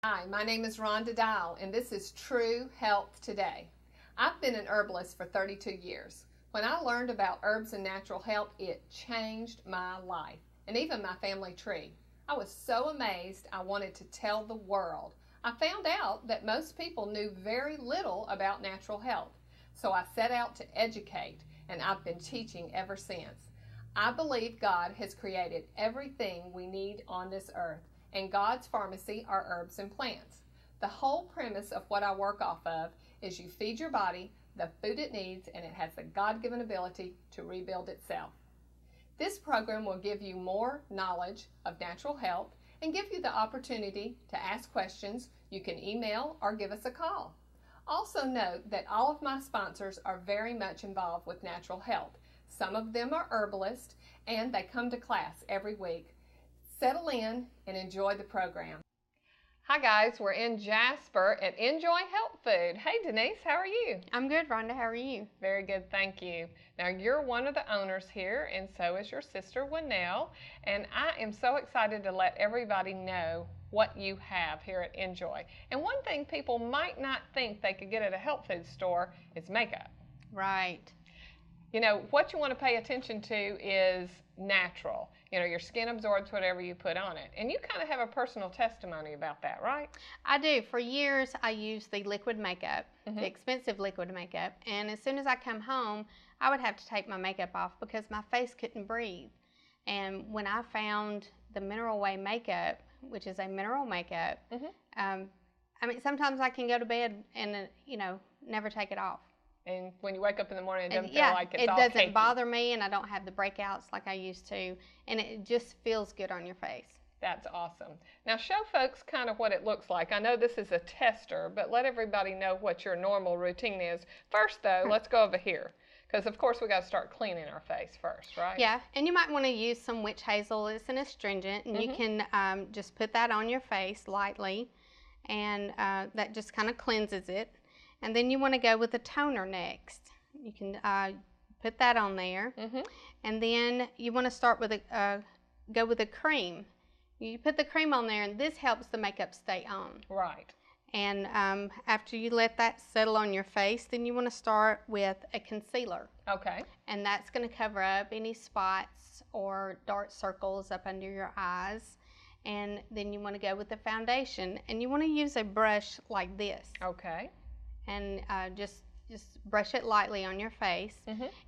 Hi, my name is Rhonda and this is True Health Today. I've been an herbalist for 32 years. When I learned about herbs and natural health, it changed my life and even my family tree. I was so amazed I wanted to tell the world. I found out that most people knew very little about natural health, so I set out to educate, and I've been teaching ever since. I believe God has created everything we need on this earth, and God's pharmacy are herbs and plants. The whole premise of what I work off of is you feed your body the food it needs, and it has the God-given ability to rebuild itself. This program will give you more knowledge of natural health and give you the opportunity to ask questions. You can email or give us a call. Also note that all of my sponsors are very much involved with natural health. Some of them are herbalists, and they come to class every week. Settle in and enjoy the program. Hi guys, we're in Jasper at Enjoy Health Food. Hey Denise, how are you? I'm good, Rhonda. How are you? Very good, thank you. Now you're one of the owners here, and so is your sister Winnell, and I am so excited to let everybody know what you have here at Enjoy. And one thing people might not think they could get at a health food store is makeup. Right. You know, what you want to pay attention to is natural. You know, your skin absorbs whatever you put on it. And you kind of have a personal testimony about that, right? I do. For years, I used the liquid makeup, the expensive liquid makeup. And as soon as I come home, I would have to take my makeup off because my face couldn't breathe. And when I found the Mineral Way makeup, which is a mineral makeup, I mean, sometimes I can go to bed and, never take it off. And when you wake up in the morning, it doesn't feel like it's all it doesn't cakey. bother me, and I don't have the breakouts like I used to, and it just feels good on your face. That's awesome. Now show folks kind of what it looks like. I know this is a tester, but let everybody know what your normal routine is. First though, let's go over here, because of course we got to start cleaning our face first, right? Yeah, and you might want to use some witch hazel. It's an astringent, and you can just put that on your face lightly, and that just kind of cleanses it. And then you want to go with a toner next. You can put that on there. And then you want to start with go with a cream. You put the cream on there, and this helps the makeup stay on. Right. And after you let that settle on your face, then you want to start with a concealer. Okay. And that's going to cover up any spots or dark circles up under your eyes. And then you want to go with the foundation. And you want to use a brush like this. Okay. And just brush it lightly on your face,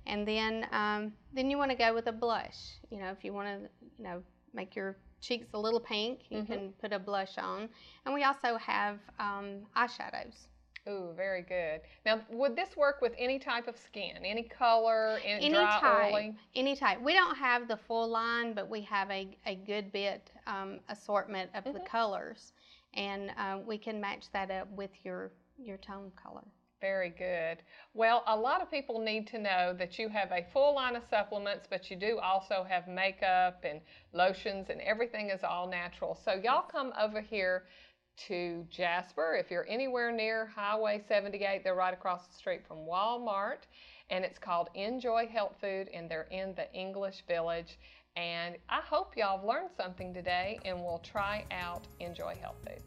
and then you want to go with a blush. You know, if you want to, make your cheeks a little pink, you can put a blush on. And we also have eyeshadows. Ooh, very good. Now, would this work with any type of skin, any color, any dry, type, oily? Any type. We don't have the full line, but we have a good bit assortment of the colors, and we can match that up with your tone color. Very good. Well, a lot of people need to know that you have a full line of supplements, but you do also have makeup and lotions, and everything is all natural. So y'all come over here to Jasper. If you're anywhere near Highway 78, they're right across the street from Walmart, and it's called Enjoy Health Food, and they're in the English Village. And I hope y'all have learned something today, and will try out Enjoy Health Food.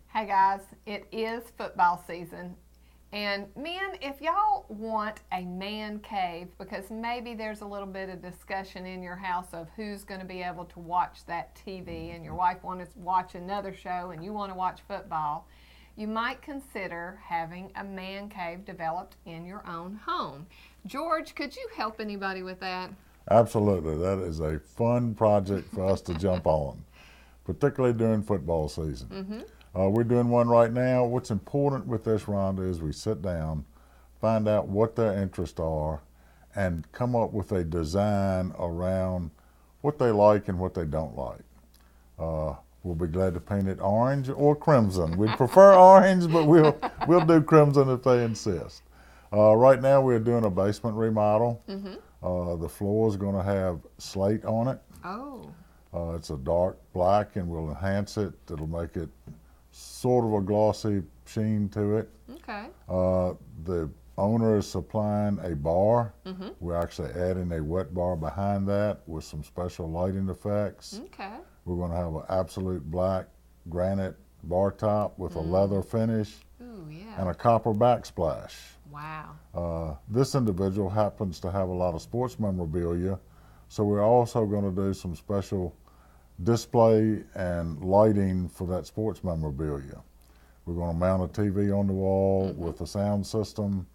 Hey guys, it is football season, and men, if y'all want a man cave, because maybe there's a little bit of discussion in your house of who's going to be able to watch that TV, and your wife wants to watch another show and you want to watch football, you might consider having a man cave developed in your own home. George, could you help anybody with that? Absolutely. That is a fun project for us to jump on, particularly during football season. We're doing one right now. What's important with this, Rhonda, is we sit down, find out what their interests are, and come up with a design around what they like and what they don't like. We'll be glad to paint it orange or crimson. We'd prefer orange, but we'll do crimson if they insist. Right now we're doing a basement remodel. The floor is going to have slate on it. Oh. It's a dark black, and we'll enhance it. It'll make it sort of a glossy sheen to it. Okay. The owner is supplying a bar. Mm-hmm. We're actually adding a wet bar behind that with some special lighting effects. Okay. We're going to have an absolute black granite bar top with a leather finish. Ooh, yeah. And a copper backsplash. Wow. This individual happens to have a lot of sports memorabilia, so we're also going to do some special display and lighting for that sports memorabilia. We're going to mount a TV on the wall with a sound system.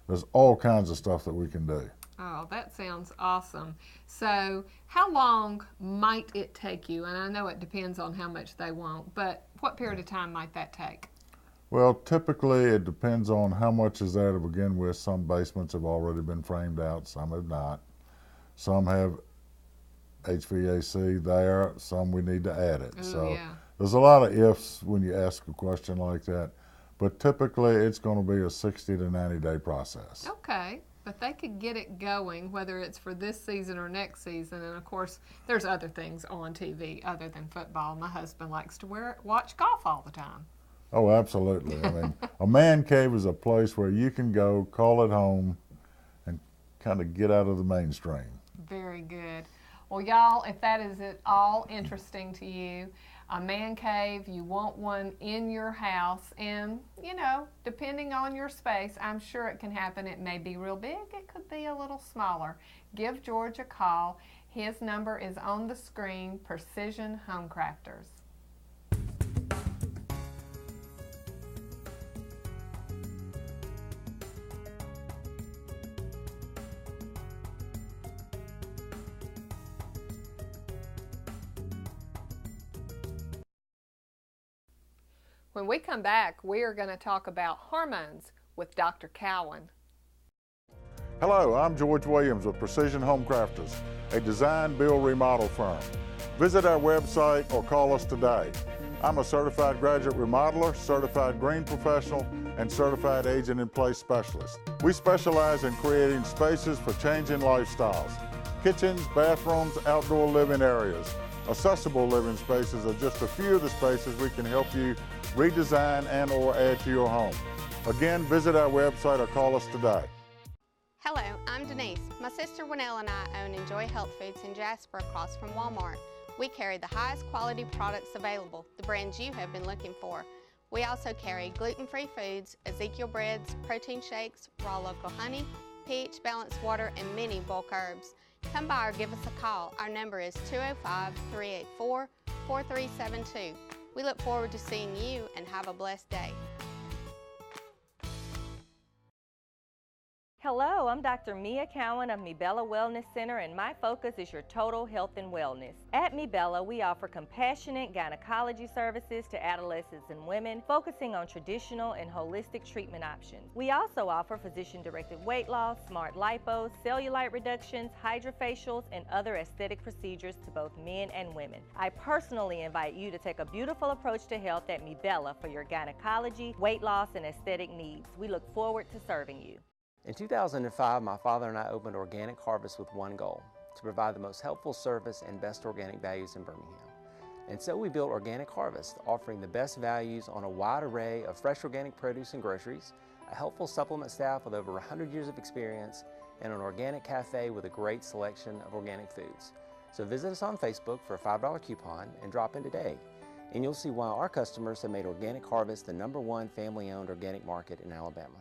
There's all kinds of stuff that we can do. Oh, that sounds awesome. So how long might it take you? And I know it depends on how much they want, but what period of time might that take? Well, typically it depends on how much is there to begin with. Some basements have already been framed out, some have not. Some have HVAC there, some we need to add it. Ooh, so yeah. there's a lot of ifs when you ask a question like that, but typically it's going to be a 60 to 90-day process. Okay, but they could get it going, whether it's for this season or next season. And of course, there's other things on TV other than football. My husband likes to watch golf all the time. Oh, absolutely. I mean, a man cave is a place where you can go, call it home, and kind of get out of the mainstream. Very good. Well, y'all, if that is at all interesting to you, a man cave, you want one in your house, and, you know, depending on your space, I'm sure it can happen. It may be real big, it could be a little smaller. Give George a call. His number is on the screen, Precision Home Crafters. When we come back, we are going to talk about hormones with Dr. Cowan. Hello, I'm George Williams with Precision Home Crafters, a design, build, remodel firm. Visit our website or call us today. I'm a certified graduate remodeler, certified green professional, and certified aging-in-place specialist. We specialize in creating spaces for changing lifestyles. Kitchens, bathrooms, outdoor living areas. Accessible living spaces are just a few of the spaces we can help you redesign and or add to your home. Again, visit our website or call us today. Hello, I'm Denise. My sister Winnell and I own Enjoy Health Foods in Jasper across from Walmart. We carry the highest quality products available, the brands you have been looking for. We also carry gluten-free foods, Ezekiel breads, protein shakes, raw local honey, pH balanced water, and many bulk herbs. Come by or give us a call. Our number is 205-384-4372. We look forward to seeing you and have a blessed day. Hello, I'm Dr. Mia Cowan of Mibella Wellness Center, and my focus is your total health and wellness. At Mibella, we offer compassionate gynecology services to adolescents and women, focusing on traditional and holistic treatment options. We also offer physician-directed weight loss, smart lipos, cellulite reductions, hydrofacials, and other aesthetic procedures to both men and women. I personally invite you to take a beautiful approach to health at Mibella for your gynecology, weight loss, and aesthetic needs. We look forward to serving you. In 2005, my father and I opened Organic Harvest with one goal: to provide the most helpful service and best organic values in Birmingham. And so we built Organic Harvest, offering the best values on a wide array of fresh organic produce and groceries, a helpful supplement staff with over 100 years of experience, and an organic cafe with a great selection of organic foods. So visit us on Facebook for a $5 coupon and drop in today, and you'll see why our customers have made Organic Harvest the #1 family-owned organic market in Alabama.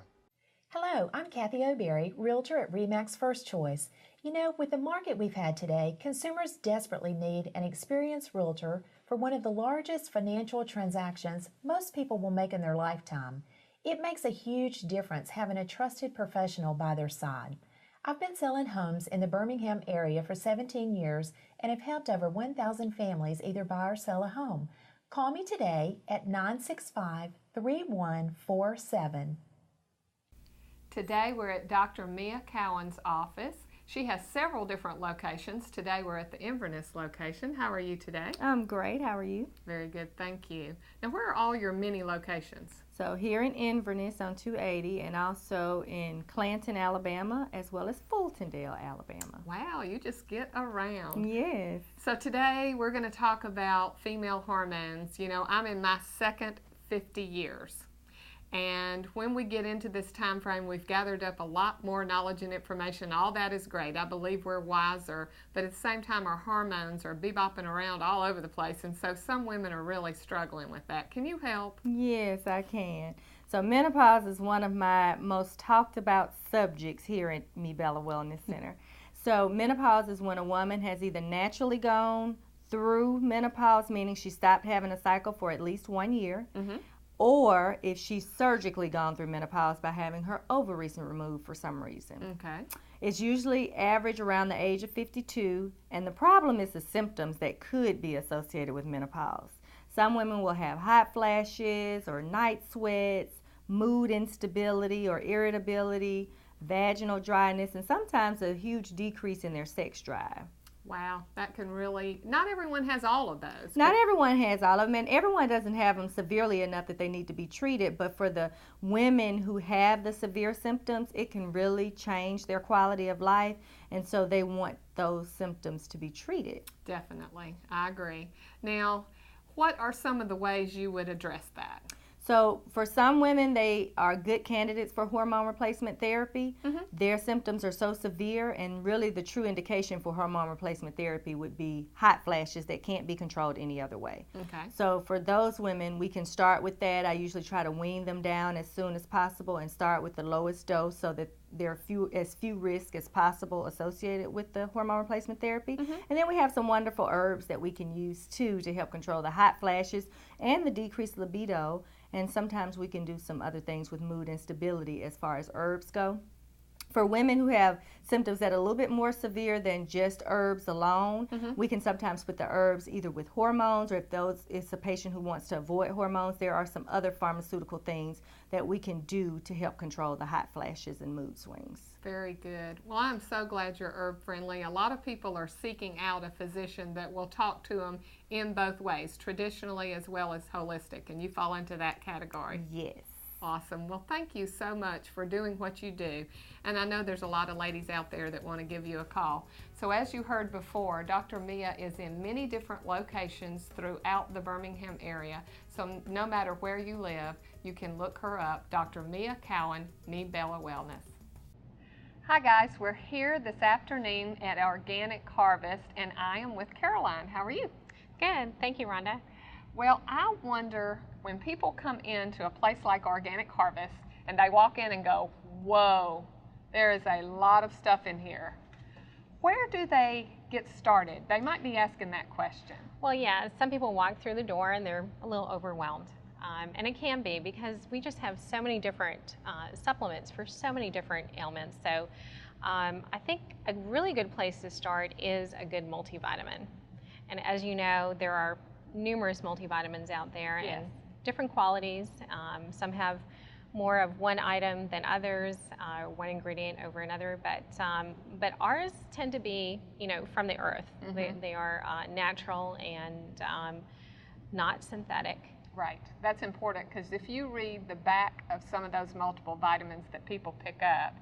Hello, I'm Kathy O'Berry, Realtor at RE/MAX First Choice. You know, with the market we've had today, consumers desperately need an experienced realtor for one of the largest financial transactions most people will make in their lifetime. It makes a huge difference having a trusted professional by their side. I've been selling homes in the Birmingham area for 17 years and have helped over 1,000 families either buy or sell a home. Call me today at 965-3147. Today we're at Dr. Mia Cowan's office. She has several different locations. Today we're at the Inverness location. How are you today? I'm great. How are you? Very good, thank you. Now, where are all your many locations? So here in Inverness on 280, and also in Clanton, Alabama, as well as Fultondale, Alabama. Wow, you just get around. Yes. So today we're going to talk about female hormones. You know, I'm in my second 50 years. And when we get into this time frame, we've gathered up a lot more knowledge and information. All that is great. I believe we're wiser, but at the same time, our hormones are bebopping around all over the place, and so some women are really struggling with that. Can you help? Yes, I can. So menopause is one of my most talked about subjects here at Me Bella Wellness Center. So menopause is when a woman has either naturally gone through menopause, meaning she stopped having a cycle for at least 1 year, or if she's surgically gone through menopause by having her ovaries removed for some reason. Okay. It's usually average around the age of 52, and the problem is the symptoms that could be associated with menopause. Some women will have hot flashes or night sweats, mood instability or irritability, vaginal dryness, and sometimes a huge decrease in their sex drive. Wow, that can really, not everyone has all of those. Not everyone has all of them, and everyone doesn't have them severely enough that they need to be treated, but for the women who have the severe symptoms, it can really change their quality of life, and so they want those symptoms to be treated. Definitely, I agree. Now, what are some of the ways you would address that? So for some women, they are good candidates for hormone replacement therapy. Their symptoms are so severe, and really the true indication for hormone replacement therapy would be hot flashes that can't be controlled any other way. Okay. So for those women, we can start with that. I usually try to wean them down as soon as possible and start with the lowest dose so that there are as few risks as possible associated with the hormone replacement therapy. And then we have some wonderful herbs that we can use too to help control the hot flashes and the decreased libido. And sometimes we can do some other things with mood instability as far as herbs go. For women who have symptoms that are a little bit more severe than just herbs alone, we can sometimes put the herbs either with hormones, or if it's a patient who wants to avoid hormones, there are some other pharmaceutical things that we can do to help control the hot flashes and mood swings. Very good. Well, I'm so glad you're herb friendly. A lot of people are seeking out a physician that will talk to them in both ways, traditionally as well as holistic, and you fall into that category. Yes. Awesome. Well, thank you so much for doing what you do. And I know there's a lot of ladies out there that want to give you a call. So as you heard before, Dr. Mia is in many different locations throughout the Birmingham area. So no matter where you live, you can look her up, Dr. Mia Cowan, Me Bella Wellness. Hi guys, we're here this afternoon at Organic Harvest, and I am with Caroline. How are you? Good. Thank you, Rhonda. Well, I wonder, when people come into a place like Organic Harvest and they walk in and go, whoa, there is a lot of stuff in here. Where do they get started? They might be asking that question. Well, yeah, some people walk through the door and they're a little overwhelmed. And it can be because we just have so many different supplements for so many different ailments. So I think a really good place to start is a good multivitamin. And as you know, there are numerous multivitamins out there, Yes. and different qualities. Some have more of one item than others, one ingredient over another, but ours tend to be, from the earth. They are natural and not synthetic. Right. That's important, because if you read the back of some of those multiple vitamins that people pick up,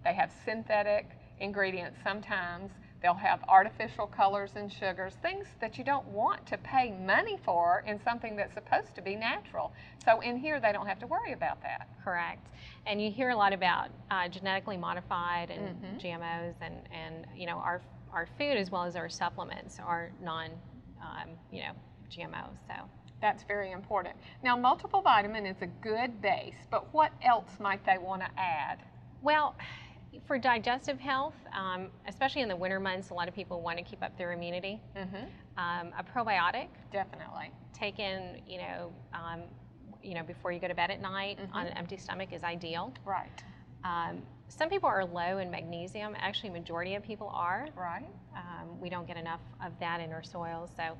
they have synthetic ingredients sometimes. They'll have artificial colors and sugars, things that you don't want to pay money for in something that's supposed to be natural. So in here, they don't have to worry about that. Correct. And you hear a lot about genetically modified and GMOs, and our food as well as our supplements are GMOs. So That's very important. Now, multiple vitamin is a good base, but what else might they want to add? well, for digestive health, especially in the winter months, a lot of people want to keep up their immunity. A probiotic Definitely. taken, before you go to bed at night on an empty stomach is ideal. Right. Some people are low in magnesium. Actually, majority of people are. Right. We don't get enough of that in our soils, so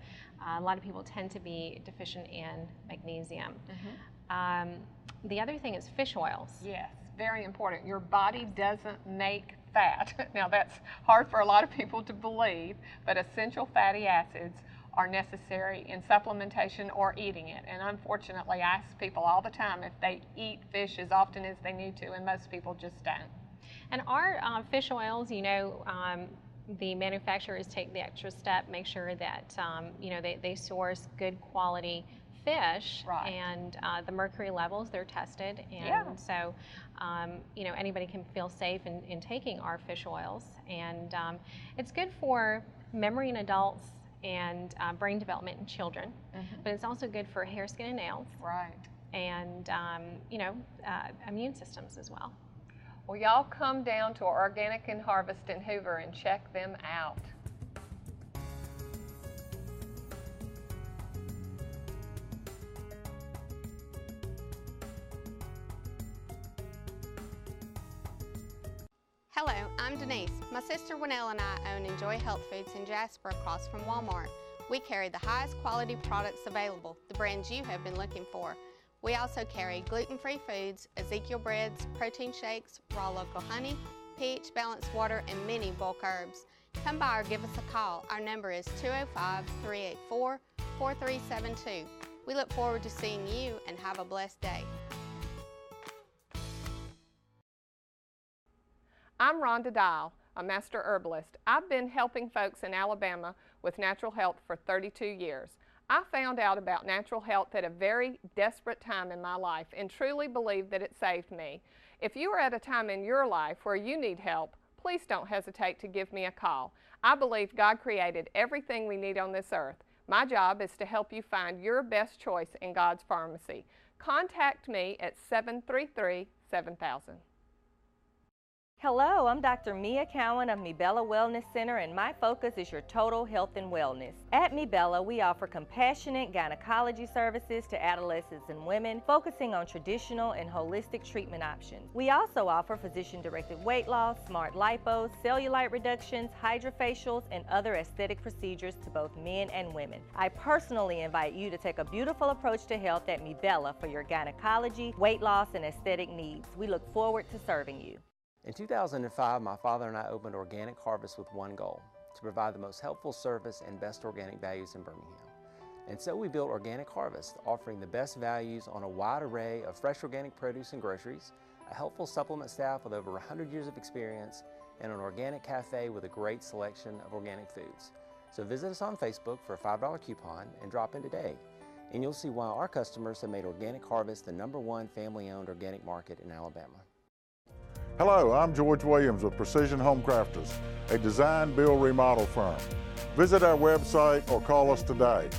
a lot of people tend to be deficient in magnesium. The other thing is fish oils. Yes, very important. Your body doesn't make fat. Now, that's hard for a lot of people to believe, but essential fatty acids are necessary in supplementation or eating it. And unfortunately, I ask people all the time if they eat fish as often as they need to, and most people just don't. And our fish oils, the manufacturers take the extra step, make sure that they source good quality fish, Right. and the mercury levels, they're tested, and so you know, anybody can feel safe in taking our fish oils, and it's good for memory in adults and brain development in children, but it's also good for hair, skin, and nails. Right. And you know, immune systems as well. Well, y'all come down to Organic and Harvest in Hoover and check them out. Hello, I'm Denise. My sister Winnell and I own Enjoy Health Foods in Jasper across from Walmart. We carry the highest quality products available, the brands you have been looking for. We also carry gluten-free foods, Ezekiel breads, protein shakes, raw local honey, pH balanced water, and many bulk herbs. Come by or give us a call. Our number is 205-384-4372. We look forward to seeing you and have a blessed day. I'm Rhonda Dial, a master herbalist. I've been helping folks in Alabama with natural health for 32 years. I found out about natural health at a very desperate time in my life and truly believe that it saved me. If you are at a time in your life where you need help, please don't hesitate to give me a call. I believe God created everything we need on this earth. My job is to help you find your best choice in God's pharmacy. Contact me at 733-7000. Hello, I'm Dr. Mia Cowan of Mibella Wellness Center, and my focus is your total health and wellness. At Mibella, we offer compassionate gynecology services to adolescents and women, focusing on traditional and holistic treatment options. We also offer physician-directed weight loss, smart lipos, cellulite reductions, hydrofacials, and other aesthetic procedures to both men and women. I personally invite you to take a beautiful approach to health at Mibella for your gynecology, weight loss, and aesthetic needs. We look forward to serving you. In 2005, my father and I opened Organic Harvest with one goal: to provide the most helpful service and best organic values in Birmingham. And so we built Organic Harvest, offering the best values on a wide array of fresh organic produce and groceries, a helpful supplement staff with over 100 years of experience, and an organic cafe with a great selection of organic foods. So visit us on Facebook for a $5 coupon and drop in today, and you'll see why our customers have made Organic Harvest the #1 family-owned organic market in Alabama. Hello, I'm George Williams with Precision Home Crafters, a design, build, remodel firm. Visit our website or call us today.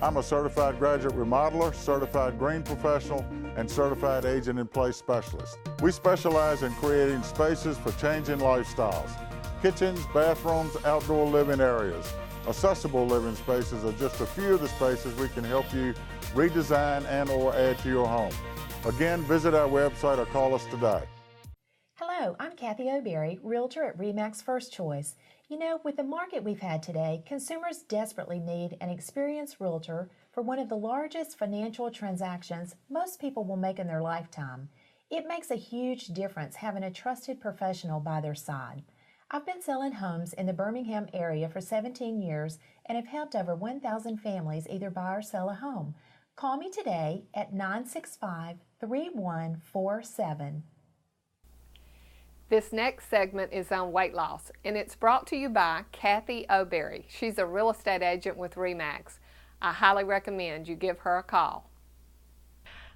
I'm a certified graduate remodeler, certified green professional, and certified agent-in-place specialist. We specialize in creating spaces for changing lifestyles. Kitchens, bathrooms, outdoor living areas. Accessible living spaces are just a few of the spaces we can help you redesign and or add to your home. Again, visit our website or call us today. Hello, I'm Kathy O'Berry, Realtor at RE/MAX First Choice. You know, with the market we've had today, consumers desperately need an experienced realtor for one of the largest financial transactions most people will make in their lifetime. It makes a huge difference having a trusted professional by their side. I've been selling homes in the Birmingham area for 17 years and have helped over 1,000 families either buy or sell a home. Call me today at 965-3147. This next segment is on weight loss, and it's brought to you by Kathy O'Berry. She's a real estate agent with RE/MAX. I highly recommend you give her a call.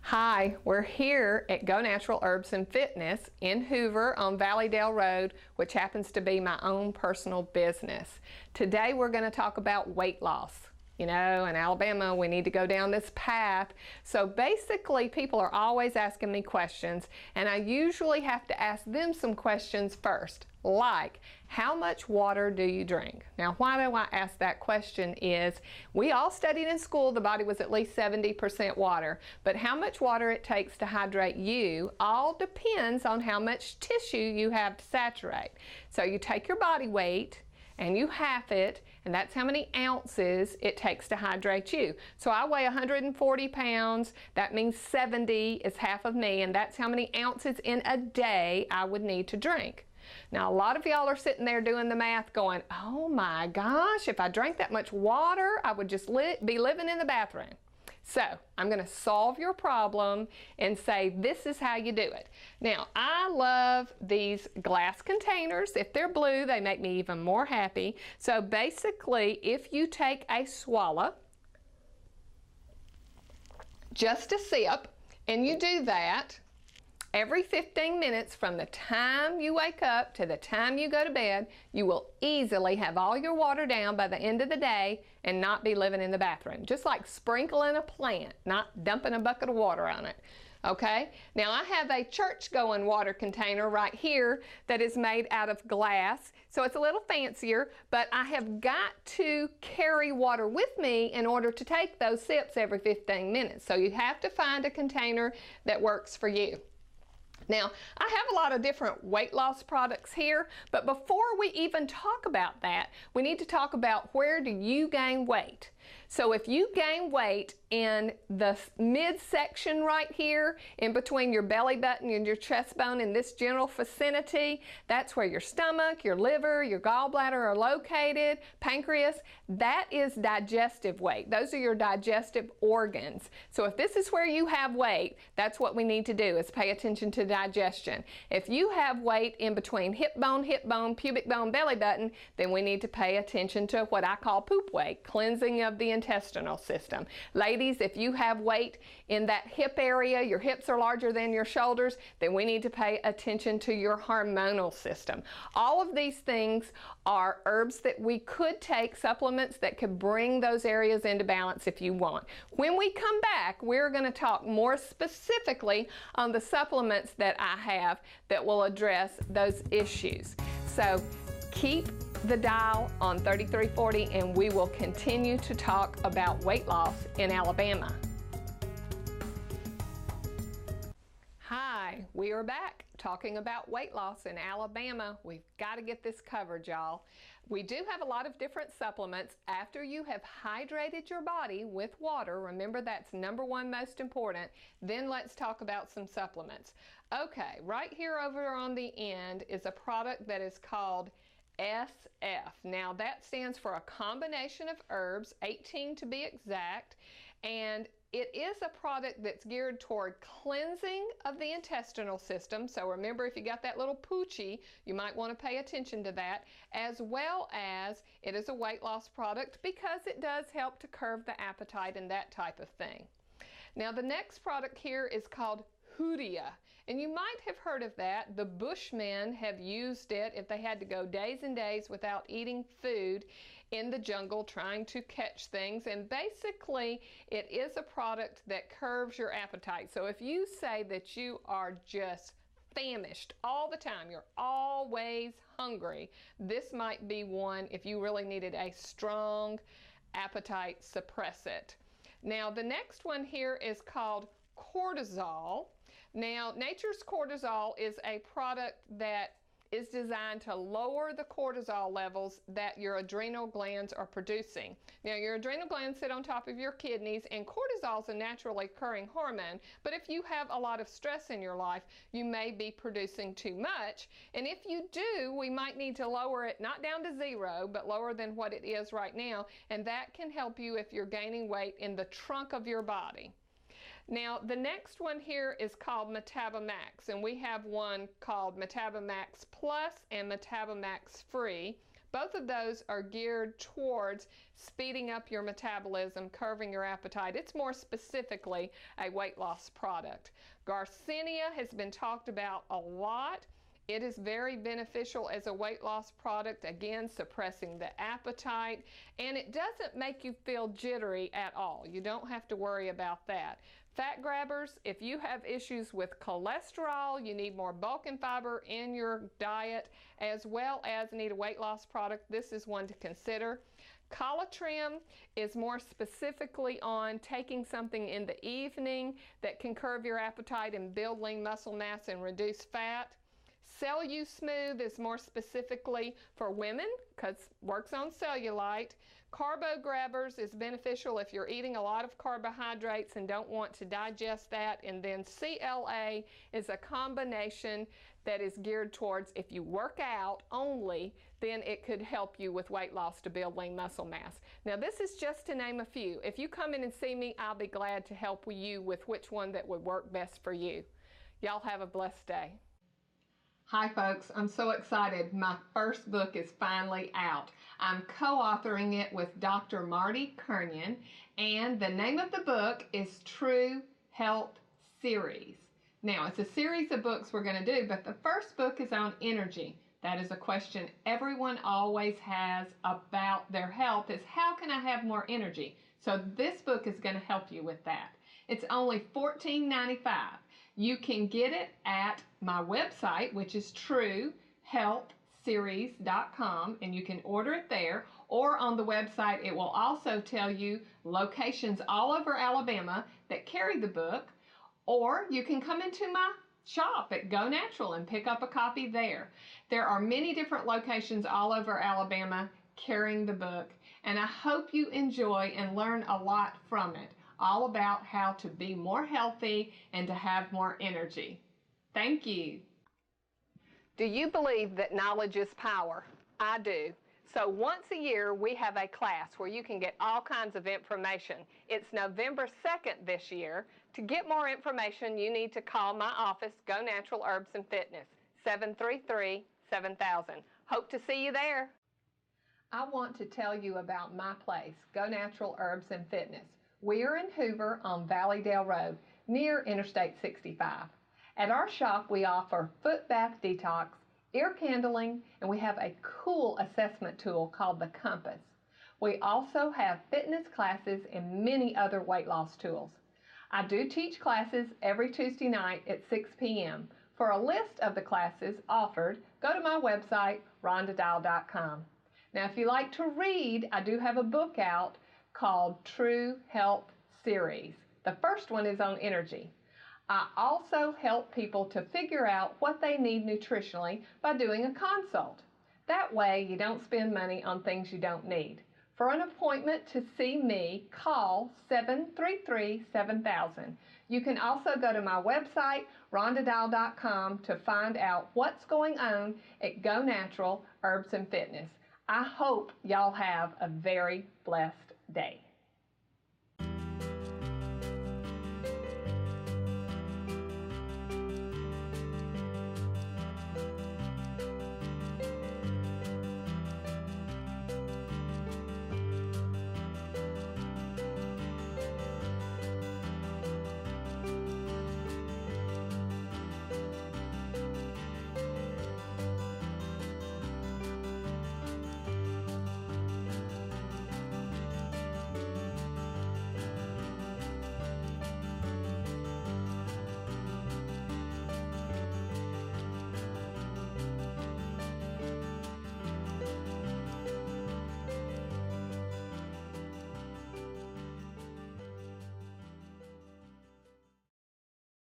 Hi, we're here at Go Natural Herbs and Fitness in Hoover on Valleydale Road, which happens to be my own personal business. Today we're going to talk about weight loss. You know, in Alabama, we need to go down this path. So basically, people are always asking me questions, and I usually have to ask them some questions first, like, how much water do you drink? Now, why do I ask that question is, we all studied in school the body was at least 70% water, but how much water it takes to hydrate you all depends on how much tissue you have to saturate. So you take your body weight, and you half it, and that's how many ounces it takes to hydrate you. So I weigh 140 pounds, that means 70 is half of me, and that's how many ounces in a day I would need to drink. Now, a lot of y'all are sitting there doing the math going, oh my gosh, if I drank that much water, I would just be living in the bathroom. So I'm going to solve your problem and say this is how you do it. Now, I love these glass containers. If they're blue, they make me even more happy. So basically, if you take a swallow just a sip, and you do that every 15 minutes from the time you wake up to the time you go to bed. You will easily have all your water down by the end of the day and not be living in the bathroom. Just like sprinkling a plant, not dumping a bucket of water on it. Okay, now I have a church-going water container right here that is made out of glass, so it's a little fancier, but I have got to carry water with me in order to take those sips every 15 minutes. So you have to find a container that works for you. Now, I have a lot of different weight loss products here, but before we even talk about that, we need to talk about where do you gain weight. So if you gain weight in the midsection right here, in between your belly button and your chest bone in this general vicinity, that's where your stomach, your liver, your gallbladder are located, pancreas, that is digestive weight. Those are your digestive organs. So if this is where you have weight, that's what we need to do, is pay attention to digestion. If you have weight in between hip bone, pubic bone, belly button, then we need to pay attention to what I call poop weight, cleansing of the intestinal system. Ladies, if you have weight in that hip area, your hips are larger than your shoulders, then we need to pay attention to your hormonal system. All of these things are herbs that we could take, supplements that could bring those areas into balance if you want. When we come back, we're going to talk more specifically on the supplements that I have that will address those issues. So keep the dial on 3340 and we will continue to talk about weight loss in Alabama. Hi, we are back talking about weight loss in Alabama. We've got to get this covered, y'all. We do have a lot of different supplements. After you have hydrated your body with water, remember that's number one most important, then let's talk about some supplements. Okay, right here over on the end is a product that is called SF. Now that stands for a combination of herbs, 18 to be exact, and it is a product that's geared toward cleansing of the intestinal system. So remember, if you got that little poochie, you might want to pay attention to that, as well as it is a weight loss product because it does help to curb the appetite and that type of thing. Now the next product here is called Hoodia, and you might have heard of that. The Bushmen have used it if they had to go days and days without eating food in the jungle trying to catch things, and basically it is a product that curbs your appetite. So if you say that you are just famished all the time, you're always hungry, this might be one if you really needed a strong appetite suppressant. Now the next one here is called cortisol. Now nature's cortisol is a product that is designed to lower the cortisol levels that your adrenal glands are producing. Now your adrenal glands sit on top of your kidneys, and cortisol is a naturally occurring hormone, but if you have a lot of stress in your life, you may be producing too much, and if you do, we might need to lower it, not down to zero, but lower than what it is right now, and that can help you if you're gaining weight in the trunk of your body. Now the next one here is called Metabamax, and we have one called Metabamax Plus and Metabamax Free. Both of those are geared towards speeding up your metabolism, curbing your appetite. It's more specifically a weight loss product. Garcinia has been talked about a lot. It is very beneficial as a weight loss product, again, suppressing the appetite, and it doesn't make you feel jittery at all. You don't have to worry about that. Fat grabbers, if you have issues with cholesterol, you need more bulk and fiber in your diet, as well as need a weight loss product, this is one to consider. Colatrim is more specifically on taking something in the evening that can curb your appetite and build lean muscle mass and reduce fat. Cellulose Smooth is more specifically for women because it works on cellulite. Carbo Grabbers is beneficial if you're eating a lot of carbohydrates and don't want to digest that. And then CLA is a combination that is geared towards if you work out only, then it could help you with weight loss to build lean muscle mass. Now this is just to name a few. If you come in and see me, I'll be glad to help you with which one that would work best for you. Y'all have a blessed day. Hi folks, I'm so excited. My first book is finally out. I'm co-authoring it with Dr. Marty Kernion, and the name of the book is True Health Series. Now, it's a series of books we're going to do, but the first book is on energy. That is a question everyone always has about their health, is how can I have more energy? So this book is going to help you with that. It's only $14.95. You can get it at my website, which is truehealthseries.com, and you can order it there, or on the website it will also tell you locations all over Alabama that carry the book, or you can come into my shop at Go Natural and pick up a copy there. There are many different locations all over Alabama carrying the book, and I hope you enjoy and learn a lot from it, all about how to be more healthy and to have more energy. Thank you. Do you believe that knowledge is power? I do. So once a year we have a class where you can get all kinds of information. It's November 2nd this year. To get more information, you need to call my office, Go Natural Herbs and Fitness, 733-7000. Hope to see you there. I want to tell you about my place, Go Natural Herbs and Fitness. We are in Hoover on Valleydale Road, near Interstate 65. At our shop, we offer foot bath detox, ear candling, and we have a cool assessment tool called the Compass. We also have fitness classes and many other weight loss tools. I do teach classes every Tuesday night at 6 p.m. For a list of the classes offered, go to my website, rhondadial.com. Now, if you like to read, I do have a book out called True Health Series. The first one is on energy. I also help people to figure out what they need nutritionally by doing a consult. That way you don't spend money on things you don't need. For an appointment to see me, call 733-7000. You can also go to my website, rhondadial.com, to find out what's going on at Go Natural Herbs and Fitness. I hope y'all have a very blessed day.